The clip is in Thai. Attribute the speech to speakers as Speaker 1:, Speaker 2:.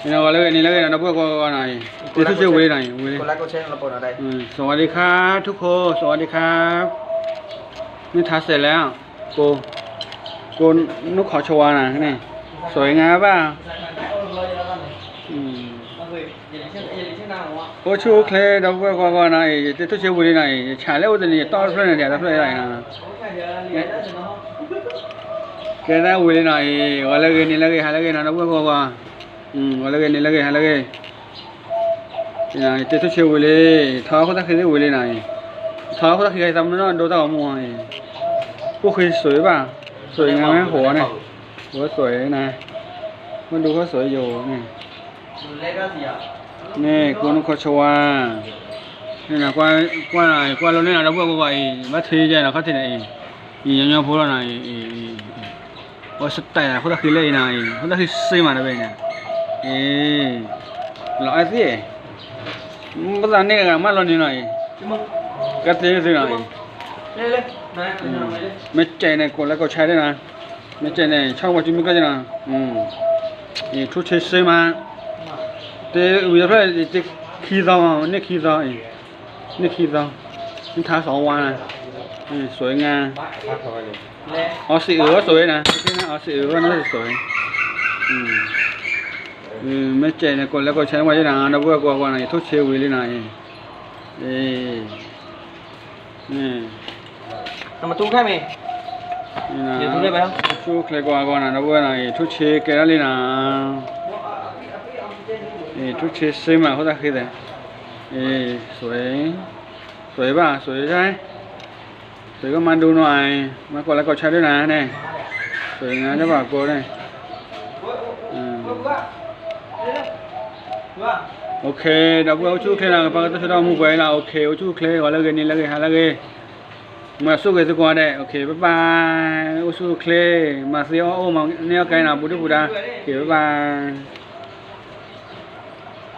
Speaker 1: นี่เราเลยนี่เลยนะพวกก็ไหนที่ทุกเช้าเวลไหนเวล
Speaker 2: คนรักก็เช่นเราปนอะไร
Speaker 1: สวัสดีครับทุกคนสวัสดีครับนี่ทาเสร็จแล้วโกนกขอชวานะนี่สวยงามป่ะโอ้ชูเคลดับเบิลก็ไหนที่ทุกเช้าเวลไหนฉายแล้วตัวนี้ต้อนเพื่อนเดี๋ยวต้อนเพื่อนไหนนะแกน่าเวลไหนวันละเกนี่ละเกหาละเกนะดับเบิลก็วันละเกนี่ละเกหาละเกนี่ที่ทุกเช้าเวลท้อเขาตั้งคือเวลไหนท้อเขาตั้งคือใครทำนั่นโดนตาหมวยพวกคือสวยป่ะสวยงามไหมหัวเนี่ยหัวสวยนะมันดูเขาสวยอยู่นี่นี่กูนกขชวานี่นะกว่าเราเนี่ยเราพวกกูไปมาทีใจนะเขาที่ไหนอีอย่างเงี้ยพวกเราไหนว่าสไตล์เขาตั้งคือเลยนะเขาตั้งคือซีมาเนี่ยเนี่ยเราไอ้สิภาษาเนี่ยกันมาเราเนี่ยหน่อยก็เท่สิหน่อยไม่ใจเนี่ยคนแล้วก็ใช้ได้นะไม่ใจเนี่ยชอบว่าจุ่มก็จะนะนี่ทุกเช้าซื้อมาแต่วิธีจะขี้ซ้อนี่ขี้ซ้อนี่ขี้ซ้อนี่ทาสองวันนะสวยงามอ๋อสีก็สวยนะที่นั่นอ๋อสีก็น่าจะสวยไม่ใจเนี่ยคนแล้วก็ใช้ว่าจะนะเราเบื่อกว่านะทุกเช้าวิธีไหน
Speaker 2: ทำมาตุ้งแค่ไหมเดี๋ยวตุ้งได้ไหมครับ
Speaker 1: ทุกเลยกว่านะเราเบื่อไหนทุกเช้าแกนั่นเลยนะทุกเช้าซื้อมาเขาตั้งคือแต่สวยป่ะสวยใช่ไหมสวยก็มาดูหน่อยมากดแล้วกดใช้ด้วยนะเนี่ยสวยงามจะบอกกูเนี่ยโอเคเดี๋ยวเอาชูเคลนะปากตัวเรามุ่งไปแล้วโอเคเอาชูเคลก่อนแล้วกันนี่แล้วกันหาแล้วกันมาสู้กันสักวันได้โอเคบ๊ายบายเอาชูเคลมาเสียโอ้มาเนี่ยไกลนะบุตรโอเคบ๊ายบาย